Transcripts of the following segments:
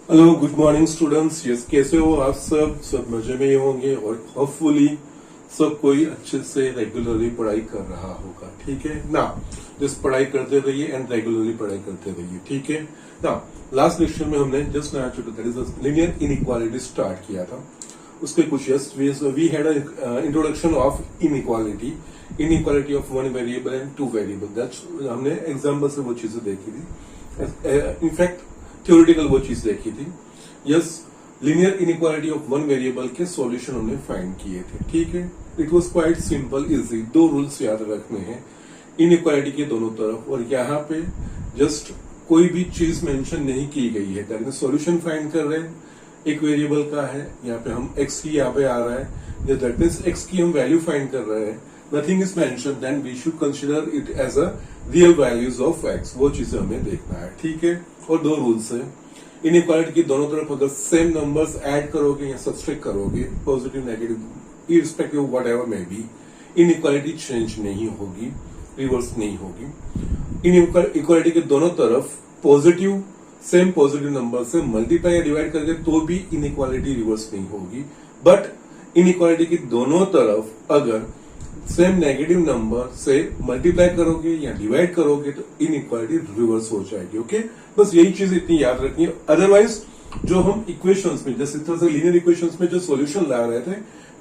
Hello good morning students. Yes, कैसे हो आप सब मजे में ही होंगे और होपफुली सब कोई अच्छे से रेगुलरली पढ़ाई कर रहा होगा। ठीक है ना, जस्ट पढ़ाई करते रहिए एंड रेगुलरली पढ़ाई करते रहिए। ठीक है ना। लास्ट लेक्चर में हमने जस्ट लीनियर इनइक्वालिटी स्टार्ट किया था। उसके कुछ we had introduction of inequality of one variable and two variable. That's हमने एग्जाम्पल से वो चीजें देखी थी। इनफैक्ट थ्योरेटिकल वो चीज देखी थी। Yes, linear inequality of one variable के सॉल्यूशन हमने फाइंड किए थे। ठीक है, it was quite simple easy. दो रूल्स याद रखने हैं इनइक्वालिटी के दोनों तरफ, और यहाँ पे जस्ट कोई भी चीज मेंशन नहीं की गई है। दैट मीन सॉल्यूशन फाइंड कर रहे हैं, एक वेरिएबल का है, यहाँ पे हम एक्स की यहाँ पे आ रहा है, दैट मीन्स एक्स की हम वैल्यू फाइंड कर रहे हैं। Nothing is mention, then we should consider it as a real values of x. वो चीजें हमें देखना है। ठीक है, और दो रूल्स है इनइक्वालिटी की दोनों तरफ अगर सेम नंबर्स ऐड करोगे या सब्सट्रैक्ट करोगे, positive negative irrespective whatever may be, inequality change नहीं होगी, रिवर्स नहीं होगी। इनइक्वालिटी के दोनों तरफ पॉजिटिव सेम पॉजिटिव नंबर से मल्टीप्लाई या डिवाइड करके तो भी इनइक्वालिटी रिवर्स नहीं होगी। बट इनइक्वालिटी की दोनों तरफ अगर सेम नेगेटिव नंबर से मल्टीप्लाई करोगे या डिवाइड करोगे तो इनइक्वालिटी रिवर्स हो जाएगी। ओके, बस यही चीज इतनी याद रखनी है। अदरवाइज जो हम इक्वेशंस में जैसे तरह से लीनियर इक्वेशंस में जो सॉल्यूशन ला रहे थे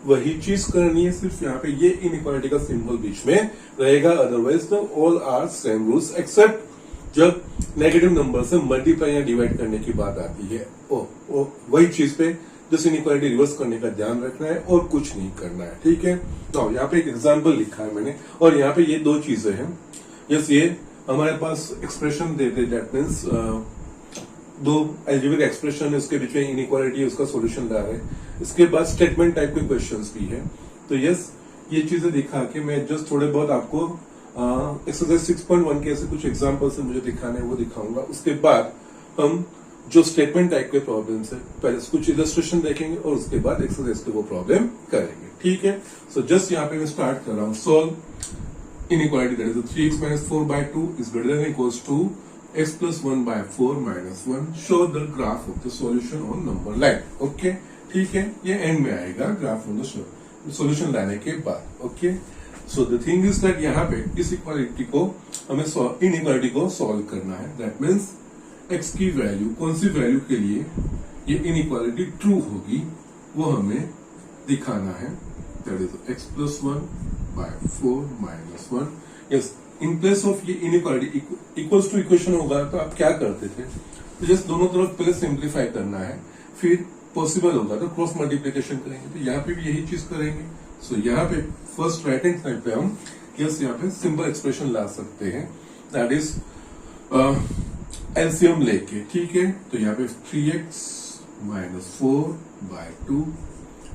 वही चीज करनी है, सिर्फ यहाँ पे ये इनइक्वालिटी का सिंबल बीच में रहेगा। अदरवाइज तो all are same rules except जब नेगेटिव नंबर से मल्टीप्लाई या डिवाइड करने की बात आती है, वही चीज पे जिस इनइक्वालिटी रिवर्स करने का ध्यान रखना है और कुछ नहीं करना है। ठीक है, तो यहाँ पे एक एग्जांपल लिखा है मैंने, और यहाँ पे ये दो चीजें हैं। यस, ये हमारे पास एक्सप्रेशन देते, दैट मीन्स दो एल्जेब्रिक एक्सप्रेशन है, उसके बीच में इनइक्वालिटी है, उसका सॉल्यूशन ला रहे हैं। इसके बाद स्टेटमेंट टाइप के क्वेश्चंस भी है। तो यस, ये चीजें दिखा के मैं जस्ट थोड़े बहुत आपको एक्सरसाइज 6.1 के ऐसे कुछ एग्जाम्पल से मुझे दिखाने वो दिखाऊंगा। उसके बाद हम जो स्टेटमेंट टाइप के प्रॉब्लम्स है पहले कुछ इलस्ट्रेशन देखेंगे और उसके बाद एक्सरसाइज के वो प्रॉब्लम करेंगे। ठीक है, सो जस्ट यहाँ पे मैं स्टार्ट कर रहा हूँ। Solve inequality that is 3x - 4/2 is greater than equals to x + 1/4 - 1। Show the graph of the solution on number line. Okay, ठीक है, ये एंड में आएगा ग्राफ ऑन द सॉल्यूशन लाने के बाद। Okay, so the thing is that यहाँ पे इस इक्वालिटी को हमें इनइक्वालिटी को सॉल्व करना है। दैट मीन्स एक्स की वैल्यू कौन सी वैल्यू के लिए ये इनइक्वालिटी ट्रू होगी वो हमें दिखाना है। That is x + 1/4 - 1। Yes, in place of ये इनइक्वालिटी इक्वल्स टू इक्वेशन होगा तो आप क्या करते थे, तो जस्ट दोनों तरफ पहले सिंप्लीफाई करना है, फिर पॉसिबल होगा तो क्रॉस मल्टीप्लीकेशन करेंगे। तो यहाँ पे भी यही चीज करेंगे। सो यहाँ पे फर्स्ट राइट हैंड साइड पे हम यस यहाँ पे सिंपल एक्सप्रेशन ला सकते हैं, दैट इज एलसीएम लेके। ठीक है, तो यहाँ पे 3x - 4/2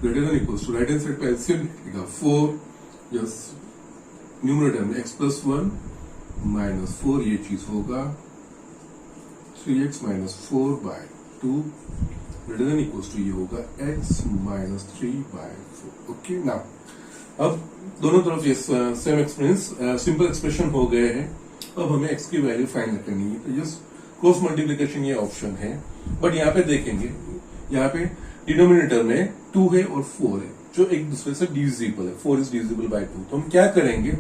greater than equals to right hand side पे एलसीएम लिखेगा 4। यस, न्यूमरेटर में x + 1 - 4 ये चीज होगा 3x - 4/2 greater than equals to ये होगा x - 3/4। ओके, नाउ अब दोनों तरफ ये सेम एक्सपीरियंस सिंपल एक्सप्रेशन हो गए हैं। अब हमें x की वैल्यू फाइंड करनी है। तो जस्ट क्रॉस मल्टीप्लीकेशन ये ऑप्शन है, बट यहाँ पे देखेंगे यहाँ पे डिनोमिनेटर में 2 है और 4 है जो एक दूसरे से डिविजिबल है। 4 इज डिविजिबल बाय 2। तो हम क्या करेंगे,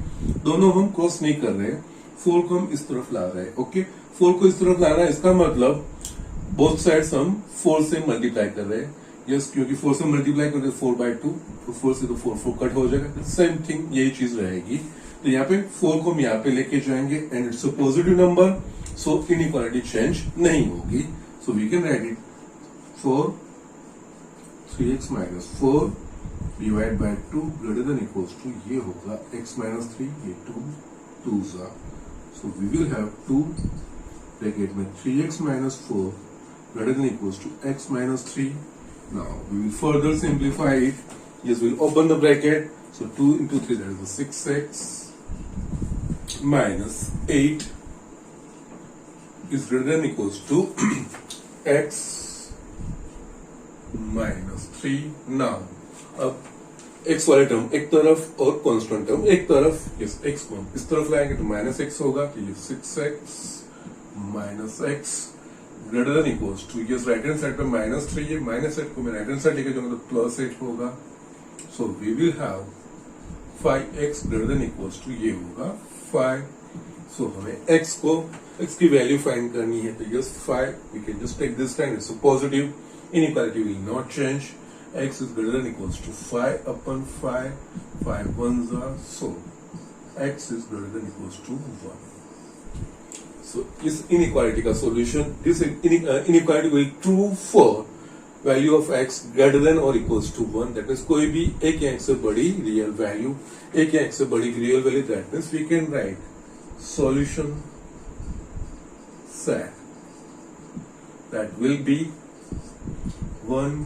दोनों हम क्रॉस नहीं कर रहे हैं, 4 को हम इस तरफ ला रहे हैं। ओके, 4 को इस तरफ ला रहा है, इसका मतलब बोथ साइड्स हम 4 से मल्टीप्लाई कर रहे हैं। यस, क्योंकि 4 से मल्टीप्लाई कर रहे हैं 4/2, तो 4 से तो 4 कट हो जाएगा। सेम थिंग यही चीज रहेगी। तो यहाँ पे 4 को हम यहाँ पे लेके जाएंगे and it's a positive number, so inequality change नहीं होगी। So we can write it 3x - 4 divide by 2 greater than equals to ये होगा x - 3, ये 2 ज़ा, so we will have 2 bracket में 3x - 4 greater than equals to x - 3. Now we will further simplify it. Yes, we'll open the bracket. So 2 into 3, that is the 6x minus 8 is greater than equals to x minus 3. Now अब x वाले term एक तरफ और constant term एक तरफ, yes, x को इस तरफ लाएंगे तो -x होगा, तो ये 6x minus x greater than equals to, ये राइट हैंड साइड पे -3 है, -8 को मैं राइट हैंड साइड लेके जाऊंगा तो +8 होगा। So we will have 5x greater than equals to, ये होगा 5। सो हमें x की वैल्यू फाइंड करनी है, तो yes 5 we can just take this time, it's positive, inequality will not change, x is greater than equals to 5 upon 5, 5 ones are, so x is greater than equals to 1. So इस inequality का solution, this inequality will true for value of x greater than or equals to 1, that means कोई भी एक या एक से बड़ी real value, एक या एक से बड़ी real value, that means we can write solution set that will be 1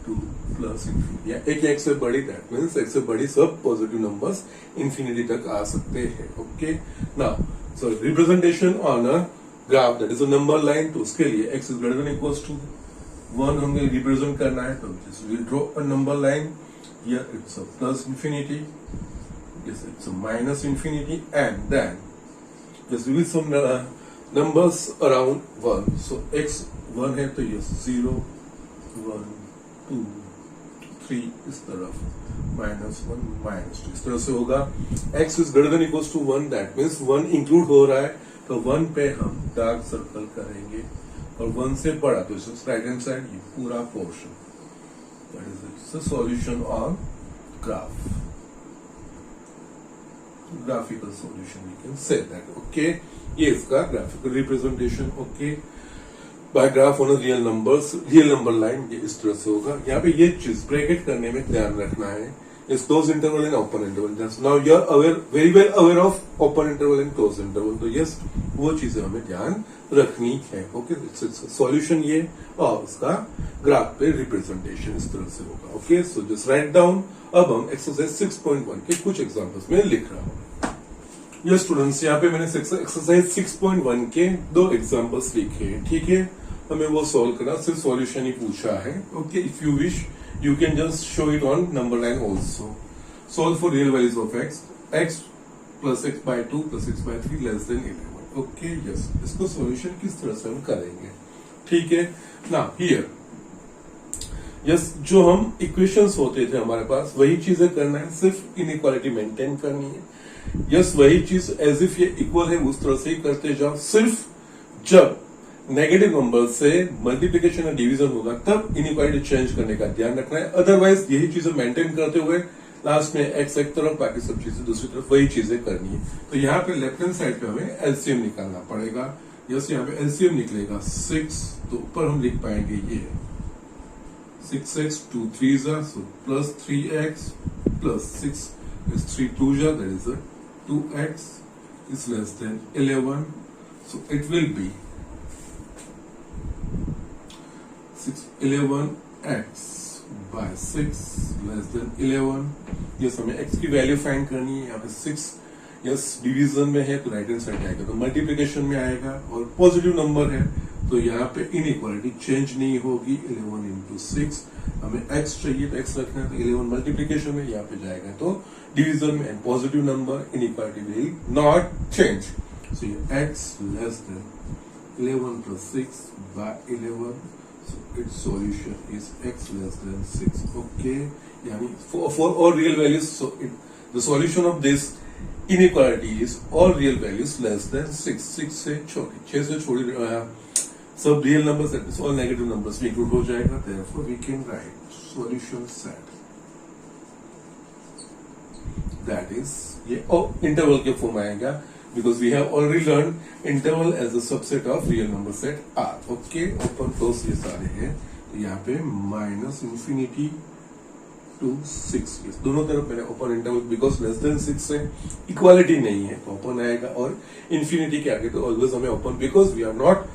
2 plus infinity, या एक से बड़ी, दैट मीन्स एक से बड़ी सब पॉजिटिव नंबर्स इंफिनिटी तक आ सकते हैं। Okay, now so representation on a graph that is a number line, तो उसके लिए x is greater than equals to 1 हमें रिप्रेजेंट करना है, तो will draw a number line, here it's a plus infinity, this it's a minus infinity, and then just will some numbers around 1, so x 1 है तो ये 0 1 2 3 इस तरफ, -1 -2 इस तरह से होगा। x is greater than equals to 1, that means 1 include हो रहा है, तो 1 पे हम डार्क सर्कल करेंगे, और 1 से बड़ा तो इस राइट हैंड साइड ये पूरा portion, that is the solution on graph, graphical solution we can say that. Okay, ये इसका graphical representation. Okay, by graph on real numbers, real number line, ये इस तरह से होगा। यहाँ पे ये चीज ब्रैकेट करने में ध्यान रखना है, इस close interval and open interval, now you are aware, very well aware of open interval and close interval, तो यस वो चीजें हमें ध्यान रखनी है। ओके, सॉल्यूशन ये, और उसका ग्राफ पे रिप्रेजेंटेशन इस तरह से होगा। ओके, सो जस्ट राइट डाउन। अब हम एक्सरसाइज 6.1 के कुछ एग्जाम्पल्स में लिख रहा हूँ। यस स्टूडेंट्स, यहाँ पे मैंने एक्सरसाइज 6.1 के 2 एग्जाम्पल्स लिखे हैं, ठीक है। हमें वो सॉल्व करना, सिर्फ सॉल्यूशन ही पूछा है। Okay, if you wish you can just show it on number line also. Solve for real values of x plus x by 2 plus x by 3 less than 11। Okay, yes, इसको solution किस तरह से हम करेंगे, ठीक है ना। हियर यस, जो हम इक्वेशंस होते थे हमारे पास, वही चीजें करना है, सिर्फ इनइक्वालिटी मेंटेन करनी है। यस, वही चीज एज इफ ये इक्वल है उस तरह से ही करते जाओ, सिर्फ जब नेगेटिव नंबर से मल्टीप्लिकेशन या डिवीजन होगा तब इनइक्वालिटी चेंज करने का ध्यान रखना है, अदरवाइज यही चीजें मेंटेन करते हुए लास्ट में x एक तरफ बाकी सब चीजें दूसरी तरफ वही चीजें करनी है। तो यहाँ पे लेफ्ट हैंड साइड पे हमें एलसीएम निकालना पड़ेगा। यस, यहाँ पे एलसीएम निकलेगा 6, तो ऊपर हम लिख पाएंगे ये 6x 2 3s are, so plus 3x plus 6 is 3 2s are, that is a 2x is less than 11, so it will be 11x by 6 less than 11। Yes, हमें x की वैल्यू फाइंड करनी है। यहाँ पे 6 यस डिवीजन में है तो right hand side आएगा, तो मल्टीप्लिकेशन में आएगा, और पॉजिटिव नंबर है तो यहाँ पे इनइक्वालिटी चेंज नहीं होगी। 11 इंटू 6, हमें x चाहिए तो x रखना है, तो 11 मल्टीप्लिकेशन में यहाँ पे जाएगा तो डिवीजन में, and positive number, inequality will not change. So ये x less than 11 plus 6 by 11, so its solution is x less than 6. Okay, यानी for all real values, so the solution of this inequality is all real values less than 6। 6 से छोटी, 6 से छोटी सब real numbers, that is all negative numbers में include हो जाएगा। Therefore we can write solution set, that is ये interval के फॉर्म आएगा, because we have already learned interval as a subset of real number set R। okay, open close ये सारे हैं, तो यहाँ पे -infinity to 6, yes, दोनों तरफ मैंने open interval, because less then 6 से इक्वालिटी नहीं है तो ओपन आएगा, और इन्फिनिटी के आगे तो ऑलवेज हमें open, because we are not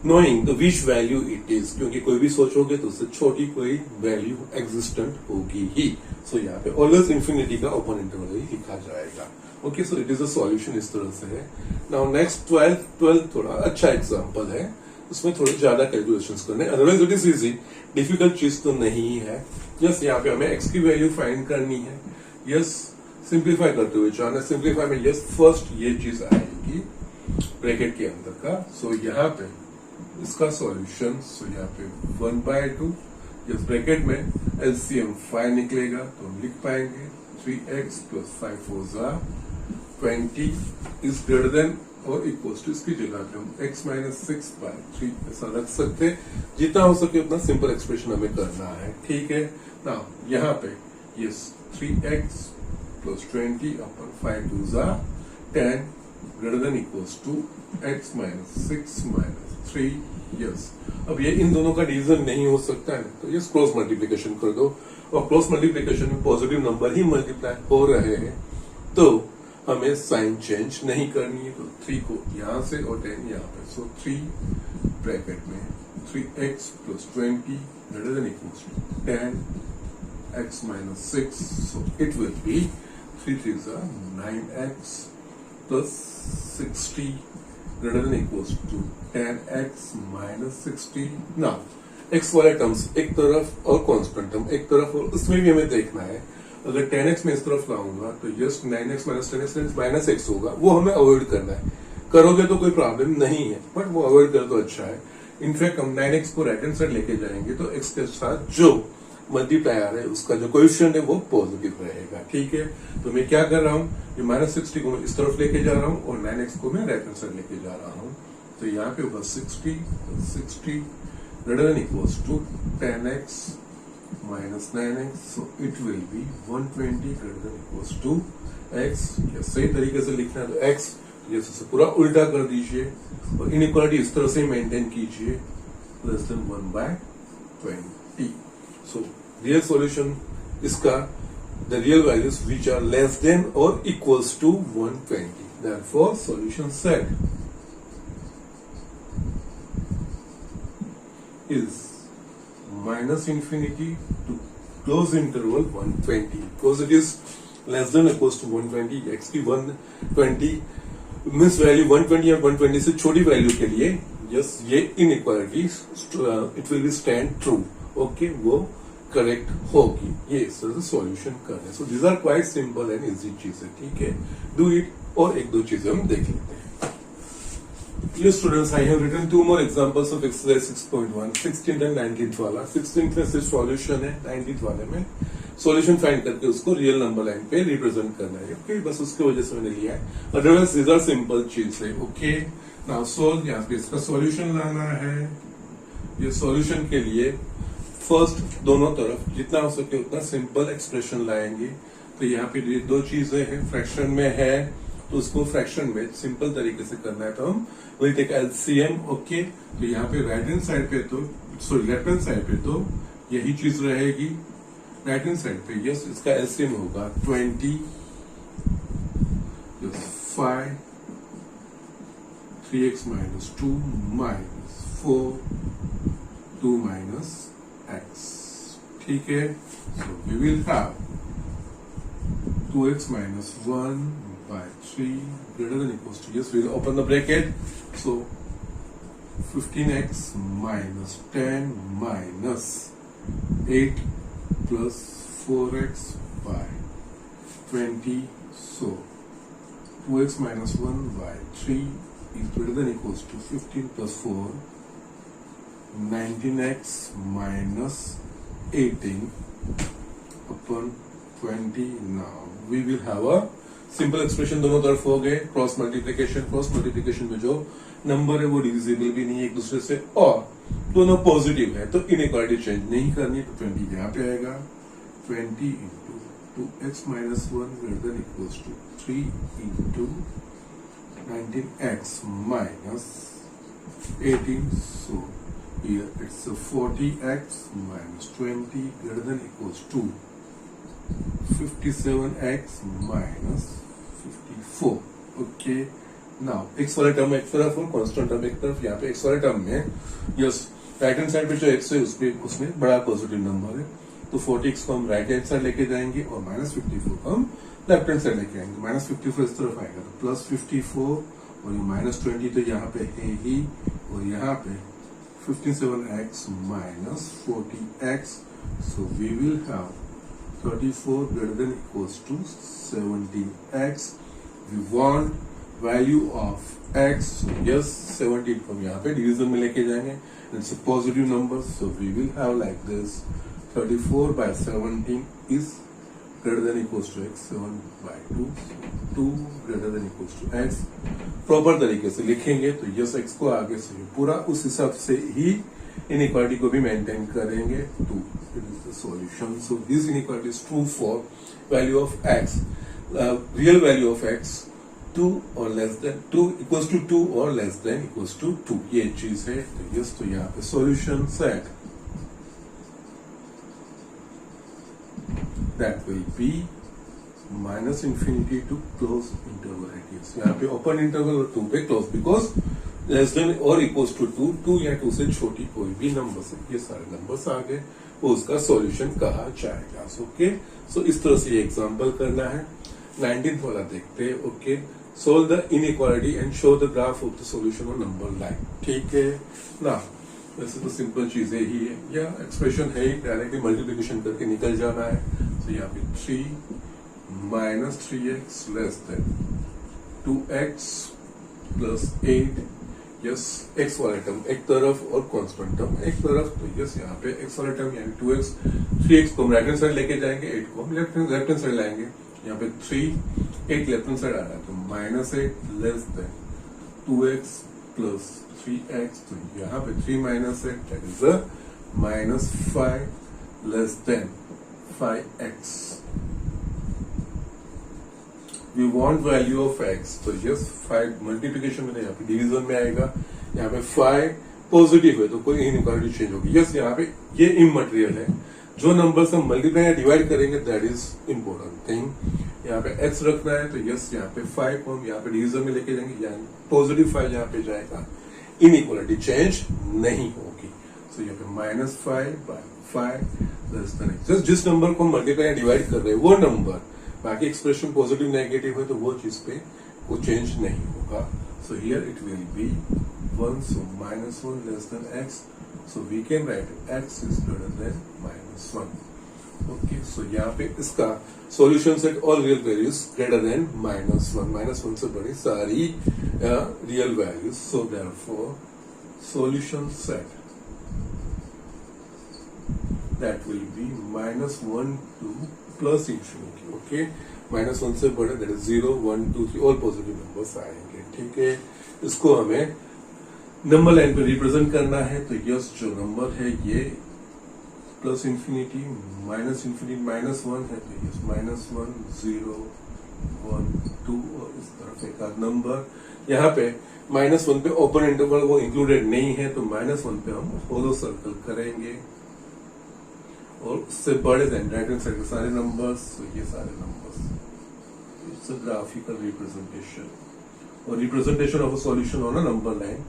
knowing the which value it is, क्योंकि कोई भी सोचोगे तो उससे छोटी कोई वैल्यू एग्जिस्टेंट होगी ही। सो यहाँ पे ऑलवेज इन्फिनिटी का ओपन इंटरवल ही लिखा जाएगा। Okay, so it is a solution इस तरह से है। नाउ नेक्स्ट 12 थोड़ा अच्छा एग्जांपल है, उसमें थोड़े ज्यादा कैलकुलेशंस करने, otherwise it is easy, difficult चीज तो नहीं है। यस, यहाँ पे हमें एक्स की वैल्यू फाइंड करनी है। यस, सिंप्लीफाई करते हुए जाना, सिंप्लीफाई में यस फर्स्ट ये चीज आएगी ब्रैकेट के अंदर का। सो यहाँ पे इसका सॉल्यूशन, सो यहाँ पे 1/2, इस ब्रैकेट में एलसीएम 5 निकलेगा तो हम लिख पाएंगे 3x + 5 4 = 20 इज ग्रेटर देन और इक्वल टू, इसकी जगह पे हम x - 6/3 ऐसा रख सकते हैं। जितना हो सके उतना सिंपल एक्सप्रेशन हमें करना है, ठीक है ना। यहाँ पे yes 3x + 20 / 5 2 = 10 greater than equals to x - 6 - 3 yes. अब ये इन दोनों का डिवीजन नहीं हो सकता है तो यस क्रॉस मल्टीप्लिकेशन कर दो, और क्रॉस मल्टीप्लिकेशन में पॉजिटिव नंबर ही मल्टीप्लाई हो रहे हैं तो हमें साइन चेंज नहीं करनी है। तो 3 को यहां से और 10 यहाँ पे, सो 3 ब्रैकेट में 3x + 20 greater than equals to 10x - 6, so it will be 3 3 = 9x + 60 greater than equals to 10x - 60। now x वाले टर्म्स एक तरफ और कांस्टेंट टर्म एक तरफ, और उसमें भी हमें देखना है अगर 10x में इस तरफ लाऊंगा तो जस्ट 9x - 10x - x होगा, वो हमें अवॉइड करना है। करोगे तो कोई प्रॉब्लम नहीं है बट वो अवॉइड कर तो अच्छा है। इनफैक्ट हम 9x को राइट हैंड साइड लेके जाएंगे तो x के साथ जो मल्टीप्लायर है उसका जो कोएफिशिएंट है वो पॉजिटिव रहेगा, ठीक है। तो मैं क्या कर रहा हूँ, ये -60 को मैं इस तरफ लेके जा रहा हूँ और 9x को मैं राइट हैंड साइड लेके जा रहा हूँ। तो यहाँ पे होगा 60 greater than equals to 10x - 9x, so it will be 120 greater than equals to x। या सही तरीके से लिखना है तो x जैसे पूरा उल्टा कर दीजिए और इनइक्वालिटी इस तरह से मेंटेन कीजिए, <1 / 20। सो रियल सॉल्यूशन इसका the real values which are less than or equals to 120, therefore solution set is -infinity to close interval 120 because it is less than or equals to 120। x की 120 means value 120 या 120 से छोटी value के लिए yes ये inequality it will be stand true, okay वो correct होगी। ये इस तरह से सॉल्यूशन कर रहे हैं। So these are quite simple and easy चीजें, ठीक है, डू इट। और एक दो चीजें हम देख लेते हैं। ये students I have written 2 more examples of exercise 6.1 16th and 19th वाला। 16th में सिर्फ सॉल्यूशन है, 19th वाले में सॉल्यूशन फाइंड करके उसको रियल नंबर लाइन पे रिप्रेजेंट करना है, ओके बस उसकी वजह से मैंने लिया है। अदरवाइज दीज आर सिंपल चीज है, ओके। नाउ सोल्व, यहाँ पे इसका सॉल्यूशन लाना है। ये सॉल्यूशन के लिए फर्स्ट दोनों तरफ जितना हो सके उतना सिंपल एक्सप्रेशन लाएंगे। तो यहाँ पे दो चीजें हैं, फ्रैक्शन में है तो उसको फ्रैक्शन में सिंपल तरीके से करना है तो हम विल टेक एलसीएम, ओके। तो यहाँ पे राइट हैंड साइड पे तो सॉरी लेफ्ट हैंड साइड पे तो यही चीज रहेगी, राइट हैंड साइड पे यस इसका एलसीएम होगा 20 5 3x - 2 - 4 2 - x, ठीक है। So we will have 2x - 1/3 greater than equals to, yes we'll open the bracket, so 15x - 10 - 8 plus 4x by 20, so 2x - 1/3 is greater than equals to 15 plus 4 19x - 18 upon 20। now we will have a simple expression, दोनों तरफ हो गए cross multiplication में जो number है वो divisible भी नहीं है एक दूसरे से और दोनों पॉजिटिव है तो इनइक्वालिटी चेंज नहीं करनी, तो 20 यहाँ पे आएगा। 20 into 2x - 1 greater than equals to 3 into 19x - 18, so here it's a 40x - 20 greater than equals to 57x - 54, okay. Now x वाले टर्म एक तरफ और कांस्टेंट टर्म एक तरफ। यहाँ पे x वाले टर्म में यस राइट हैंड साइड पे जो x है उसमें बड़ा पॉजिटिव नंबर है तो 40x को हम राइट हैंड साइड लेके जाएंगे और -54 को हम लेफ्ट हैंड साइड लेके आएंगे। -54 इस तरफ आएगा तो +54 और ये -20 तो यहाँ पे है ही और यहाँ पे 57x - 40x, so we will have 34 greater than equals to 17x। We want value of x, yes 17 को हम यहाँ पे डिवीजन में लेके जाएंगे, it's a positive number, so we will have like this 34/17 is greater than equals to x, 7/2, 2 greater than equals to x. Proper तरीके से लिखेंगे तो यस एक्स को आगे से पूरा उस हिसाब से ही इनइक्वालिटी को भी मेंटेन करेंगे। 2 it is the solution. So this inequality is true for value of x, real value of x 2 और लेस देन 2 इक्वल्स टू 2 और लेस देन इक्वल्स टू 2, ये चीज है। तो यस, तो यहाँ पे solution set that will be minus infinity to close interval radius. यहाँ पे ओपन इंटरवल और 2 पे क्लोज, बिकॉज लेस देन और इक्वल्स टू 2, 2 या 2 से छोटी कोई भी नंबर से, ये सारे नंबर्स आ गए, वो उसका सॉल्यूशन कहा जाएगा। ओके, सो इस तरह से ये एग्जांपल करना है। 19th वाला देखते हैं। Okay, solve the inequality and show the graph of the solution on number line. ठीक है ना, वैसे तो सिंपल चीजें ही है, या एक्सप्रेशन है, डायरेक्टली मल्टीप्लिकेशन करके निकल जाना है। तो यहाँ पे 3 minus 3x less than 2x plus 8, yes x वाला टर्म एक तरफ और कांस्टेंट टर्म एक तरफ, तो यस यहाँ पे x वाला टर्म यानी 2x, 3x को हम राइट हैंड साइड लेके जाएंगे, 8 को हम लेफ्ट हैंड साइड लाएंगे। यहाँ पे 3 8 लेफ्ट हैंड साइड आ रहा है, तो -8 less than 2x plus 3x, तो यहाँ पे 3 minus 8 that is -5 less than 5x। We want value of x, तो यस 5 मल्टीप्लीकेशन में, यहाँ पे डिवीजन में आएगा। यहाँ पे 5 पॉजिटिव है तो कोई इनइक्वालिटी चेंज होगी। यस, यहाँ पे ये इमटेरियल है, जो नंबर से हम मल्टीप्लाई या डिवाइड करेंगे दैट इज इम्पोर्टेंट थिंग। यहाँ पे एक्स रखना है, तो यस यहाँ पे 5 को हम यहाँ पे डिवीजन में लेके जाएंगे, यानी पॉजिटिव 5 यहाँ पे जाएगा, इनइक्वालिटी चेंज नहीं होगी। सो यहाँ पे -5/5 लेस देन एक्स। जिस नंबर को हम मल्टीप्लाई या डिवाइड कर रहे हैं वो नंबर, बाकी एक्सप्रेशन पॉजिटिव नेगेटिव है तो वो चीज पे वो चेंज नहीं होगा। So here it will be 1, so -1 less than x, so we can write x is greater than -1। Okay, so यहाँ पे इसका solution set all real values greater than -1, -1 से बड़ी सारी real values. So therefore solution set that will be -1 to plus infinity. Okay, -1 से बड़े that is 0, 1, 2, 3 all positive numbers आएंगे। ठीक है, इसको हमें नंबर लाइन पे रिप्रेजेंट करना है। तो यस, जो नंबर है ये प्लस इंफिनिटी माइनस इंफिनिटी -1 है, तो यस -1, 0, 1, 2 और इस तरफ एक आध नंबर। यहाँ पे -1 पे ओपन इंटरवल वो इंक्लूडेड नहीं है, तो -1 पे हम होलो सर्कल करेंगे और उससे बड़े देन राइट हैंड साइड के सारे नंबर्स, ये सारे numbers, it's a graphical representation. और representation of a solution on a number line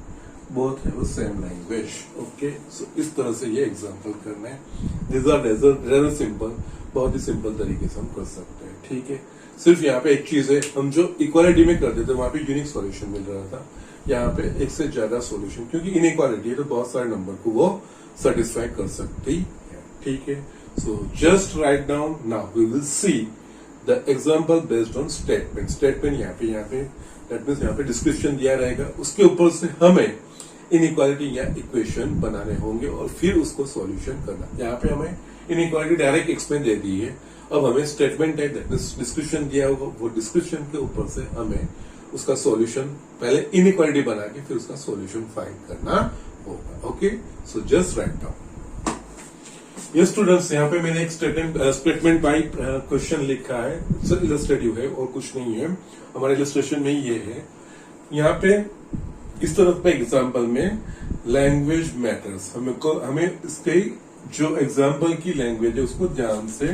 both have same language. Okay, so इस तरह से ये एग्जांपल करना है। दिस आर रेजर सिंपल, बहुत ही सिंपल तरीके से हम कर सकते हैं। ठीक है, सिर्फ यहाँ पे एक चीज है, हम जो इक्वालिटी में करते थे वहां पे यूनिक सॉल्यूशन मिल रहा था, यहाँ पे एक से ज्यादा सॉल्यूशन, क्योंकि इनइक्वालिटी है तो बहुत सारे नंबर को वो सेटिस्फाई कर सकती है। ठीक है, so just write down. Now we will see the example based on statement. Statement यहाँ पे दैट मीन्स यहाँ पे डिस्क्रिप्शन दिया रहेगा, उसके ऊपर से हमें इनइक्वालिटी या इक्वेशन बनाने होंगे और फिर उसको सॉल्यूशन करना। यहाँ पे हमें इनइक्वालिटी डायरेक्ट एक्सप्लेन दे दी है, अब हमें स्टेटमेंट है दैट मीन्स डिस्क्रिप्शन दिया होगा, वो डिस्क्रिप्शन के ऊपर से हमें उसका सॉल्यूशन, पहले इनइक्वालिटी बना के फिर उसका सॉल्यूशन फाइंड करना होगा। ओके, सो जस्ट राइट डाउन। ये स्टूडेंट्स, यहाँ पे मैंने एक स्टेटमेंट बाय क्वेश्चन लिखा है, इलस्ट्रेटिव है और कुछ नहीं है, हमारे इलस्ट्रेशन में ये है। यहाँ पे इस तरफ पे एग्जाम्पल में लैंग्वेज मैटर्स, हमें इसके जो एग्जाम्पल की लैंग्वेज है उसको ध्यान से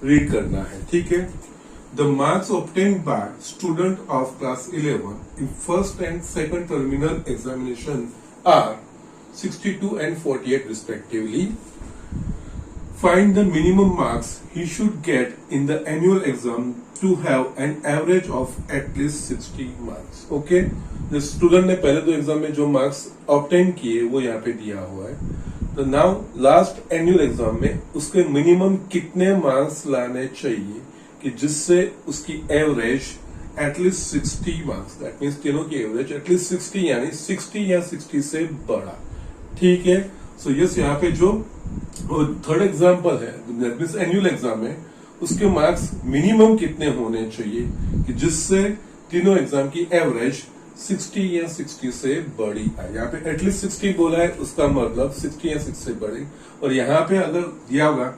रीड करना है। ठीक है, the marks obtained by student of class 11 in first and second terminal examination are 62 and 48 respectively. Find the minimum marks he should get in the annual exam to have an average of at least 60 marks. Okay? The student ने पहले दो exam में जो marks obtain किए वो यहाँ पे दिया हुआ है। तो नाउ लास्ट एनुअल एग्जाम में उसके मिनिमम कितने मार्क्स लाने चाहिए कि जिससे उसकी average at least 60 marks, that means तीनों की एवरेज एटलीस्ट 60 यानी 60 या 60 से बड़ा, ठीक है। सो यस, यहाँ पे जो थर्ड एग्जाम्पल है दैट मीन्स एनुअल एग्जाम है, उसके मार्क्स मिनिमम कितने होने चाहिए कि जिससे तीनों एग्जाम की एवरेज 60 या 60 से बड़ी है। यहाँ पे एटलीस्ट 60 बोला है, उसका मतलब 60 या 60 से बड़ी। और यहाँ पे अगर दिया होगा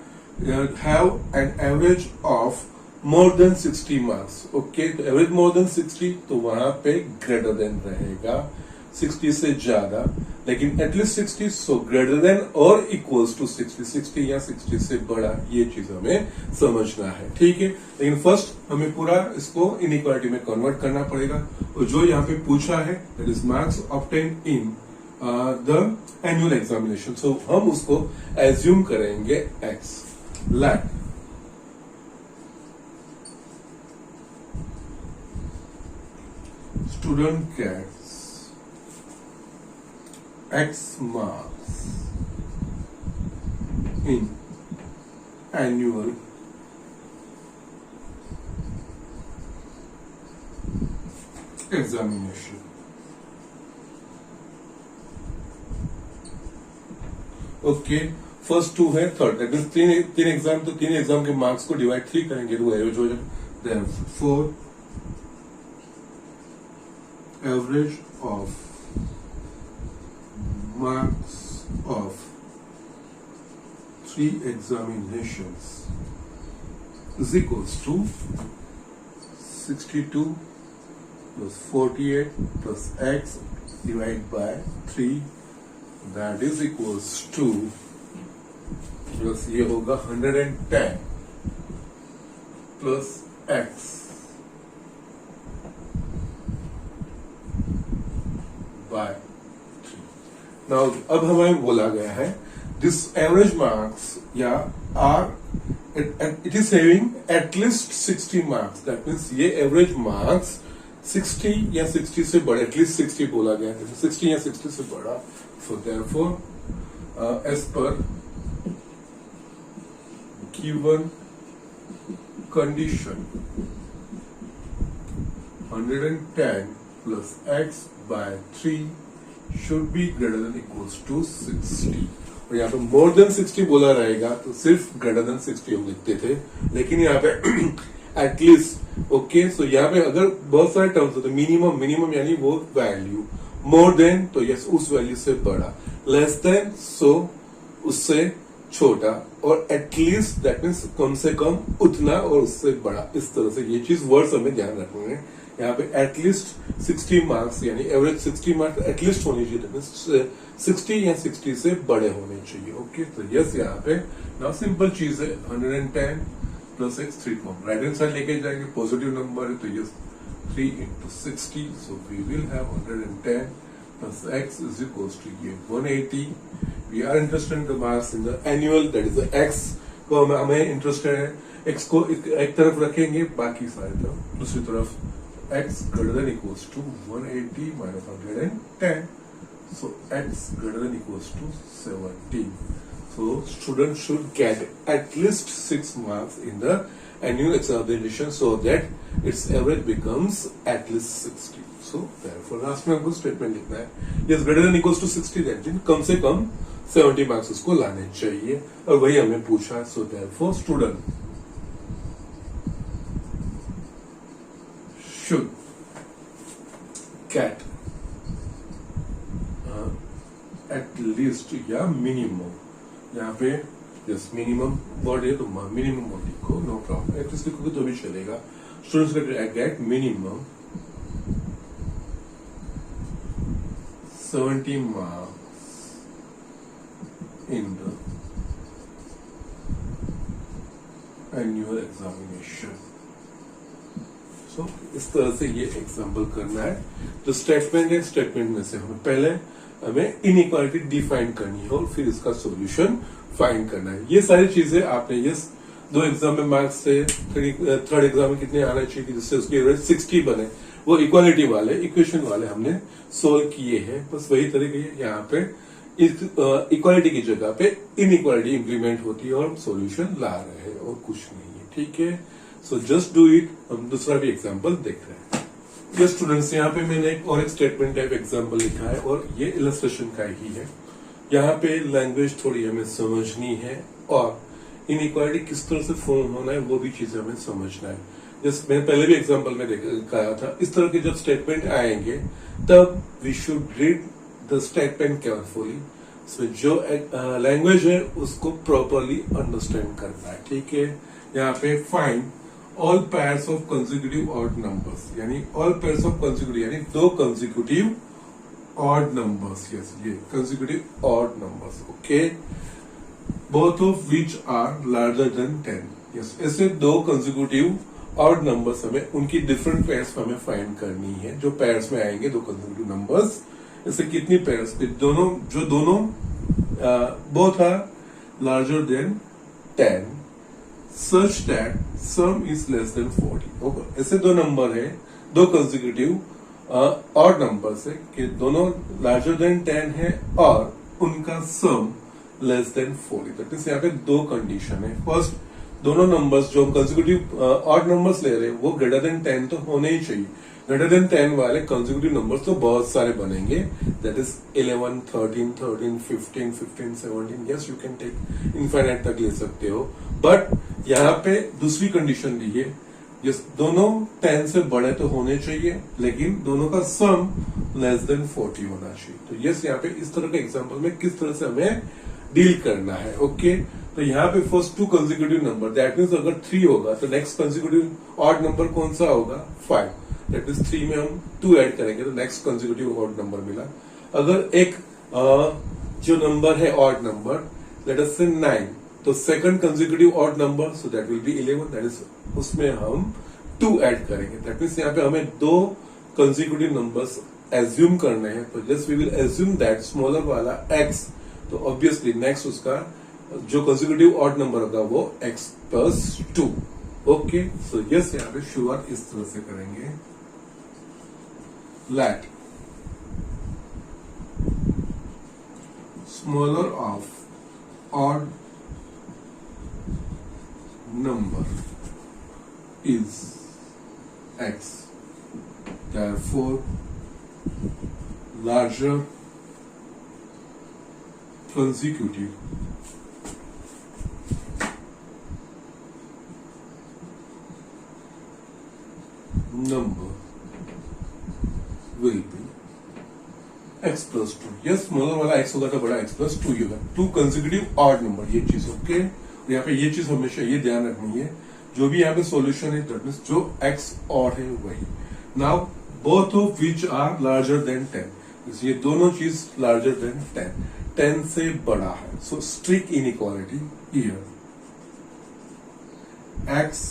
have an average of more than 60 marks, okay, तो एवरेज मोर देन 60 तो वहां पे ग्रेटर देन रहेगा 60 से ज्यादा, लेकिन एटलीस्ट 60 सो ग्रेटर देन और इक्वल्स टू 60 या 60 से बड़ा, ये चीज हमें समझना है, ठीक है। लेकिन फर्स्ट हमें पूरा इसको इनइक्वालिटी में कन्वर्ट करना पड़ेगा, और जो यहाँ पे पूछा है that is marks obtain in the annual examination, so हम उसको एज्यूम करेंगे x, let student gets X marks in annual examination. Okay, first two है थर्ड, दैट मीन्स तीन एग्जाम, तो तीन एग्जाम के मार्क्स को डिवाइड 3 करेंगे तो एवरेज हो जाएगा। Therefore average of marks of 3 examinations is equals to 62 plus 48 plus x divided by 3, that is equals to, plus ये होगा 110 plus x by 3. Now अब हमें बोला गया है this average marks या it is having at least 60 marks, that means ये average marks 60 या 60 से बड़े, at least 60 बोला गया है, 60 या 60 से बड़ा, so therefore as per given condition 110 plus x by 3 should be greater than equals to 60, और यहाँ पे मोर देन 60 बोला रहेगा तो सिर्फ ग्रेटर देन 60 हम लिखते थे, लेकिन यहाँ पे एटलीस्ट, ओके, सो यहाँ पे अगर बहुत सारे टर्म्स होते, मिनिमम यानी वो वैल्यू, मोर देन तो यस उस वैल्यू से बड़ा, लेस देन सो उससे छोटा, और एटलीस्ट दैट मीन्स कम से कम उतना और उससे बड़ा, इस तरह से ये चीज वर्ड्स हमें ध्यान रखना है। यहाँ पे एटलीस्ट 60 मार्क्स यानी एवरेज 60 मार्क्स एटलीस्ट होनी चाहिए, 60 या 60 से बड़े होने चाहिए, ओके। तो यस, यहाँ पे नाउ सिंपल चीज है, 110 प्लस एक्स 3 को राइट हैंड साइड लेके जाएंगे, पॉजिटिव नंबर है तो yes 3 into 60, so we will have 110 plus x is equals to ये 180. We are interested in the marks in the annual, that is the x को हमें interested है, x को एक तरफ रखेंगे, बाकी सारे तरफ दूसरी तरफ x greater than equals to 180 minus 110, so x greater than equals to 70. So students should get at least 6 marks in the annual examination so that its average becomes at least 60. So therefore last में हमको statement लिखना है, yes greater than equals to 60, that means कम से कम 70 marks उसको लाने चाहिए, और वही हमें पूछा। So therefore student should get at least या minimum, यहाँ पे यस मिनिमम वर्ड है तो मिनिमम वर्ड लिखो, नो प्रॉब्लम, एटलीस्ट लिखोगे तो भी चलेगा। Students gate minimum 70 marks in the annual examination. So, इस तरह से ये एग्जाम्पल करना है। जो स्टेटमेंट है, स्टेटमेंट में से हमें इनइक्वालिटी डिफाइन करनी है और फिर इसका सॉल्यूशन फाइंड करना है। ये सारी चीजें आपने ये 2 एग्जाम में मार्क्स से थर्ड एग्जाम में कितने आना चाहिए जिससे उसकी एवरेज 60 बने, वो इक्वालिटी वाले इक्वेशन वाले हमने सोल्व किए हैं। बस वही तरीके यहाँ पे इक्वालिटी की जगह पे इनइक्वालिटी इंप्लीमेंट होती है और सॉल्यूशन ला रहे हैं और कुछ नहीं है, ठीक है। So just do it. हम दूसरा भी एग्जाम्पल देख रहे हैं। ये स्टूडेंट्स, यहाँ पे मैंने एक स्टेटमेंट टाइप एग्जांपल लिखा है और ये इलस्ट्रेशन का ही है। यहाँ पे लैंग्वेज थोड़ी हमें समझनी है और इनइक्वालिटी किस तरह से फॉर्म होना है वो भी चीजें हमें समझना है। जैसे मैंने पहले भी एग्जांपल में कहा था, इस तरह के जब स्टेटमेंट आएंगे तब we should read the statement carefully. जो लैंग्वेज है उसको प्रॉपरली अंडरस्टैंड करना है, ठीक है। यहाँ पे find all pairs of consecutive odd numbers, यानी ऑल पेयर्स ऑफ कंसेक्यूटिव यानी दो कंसेक्यूटिव ऑड नंबर्स, यस ये consecutive odd numbers, okay, both of which are larger than 10। Yes, ऐसे दो कंसेक्यूटिव ऑड नंबर्स हमें उनकी डिफरेंट पेयर्स हमें find करनी है। जो पेयर्स में आएंगे दो कंसेक्यूटिव नंबर्स, ऐसे कितनी पेयर्स, दोनों both are larger than 10 such that sum is less than 40 होगा। ऐसे दो नंबर है, दो कंसेक्यूटिव ऑड नंबर्स है कि दोनों लार्जर देन 10 है और उनका sum less than 40। That means यहाँ पे दो कंडीशन है। फर्स्ट, दोनों नंबर्स जो कंसेक्यूटिव ऑड नंबर्स ले रहे हैं वो ग्रेटर देन 10 तो होने ही चाहिए। ग्रेटर देन 10 वाले कंसेक्यूटिव नंबर्स तो बहुत सारे बनेंगे, that is 11, 13, 13, 15, 15, 17, yes you can take infinite तक ले सकते हो। बट यहाँ पे दूसरी कंडीशन दी है, यस दोनों 10 से बड़े तो होने चाहिए लेकिन दोनों का सम लेस देन 40 होना चाहिए। तो यस, यहाँ पे इस तरह के एग्जांपल में किस तरह से हमें डील करना है, ओके। तो यहाँ पे first to consecutive number, that means अगर 3 होगा तो नेक्स्ट कंसेक्यूटिव ऑड नंबर कौन सा होगा, 5। दैट मीन्स 3 में हम 2 ऐड करेंगे तो नेक्स्ट कंसेक्यूटिव ऑड नंबर मिला। अगर एक जो नंबर है ऑड नंबर, लेट अस से 9, तो second consecutive odd number, so that will B 11, that is उसमें हम 2 ऐड करेंगे। दैट मीन्स यहाँ पे हमें दो कंसेक्यूटिव नंबर्स एज्यूम करने हैं। तो just we will assume that smaller वाला x, तो ऑब्वियसली नेक्स्ट उसका जो कंसेक्यूटिव ऑड नंबर होगा वो x plus 2, okay. So yes, यहाँ पे शुरुआत इस तरह से करेंगे, let smaller of odd number is x, therefore larger consecutive number will be x plus 2। Yes, smaller वाला x होगा तो बड़ा x plus 2 होगा। टू कंसेक्यूटिव ऑड नंबर, ये चीज ओके। यहाँ पे ये चीज हमेशा ये ध्यान रखनी है, जो भी यहाँ पे सॉल्यूशन है दैट मींस जो x और है वही। Now both of which are larger than 10, ये दोनों चीज लार्जर देन 10 से बड़ा है। So strict inequality here, x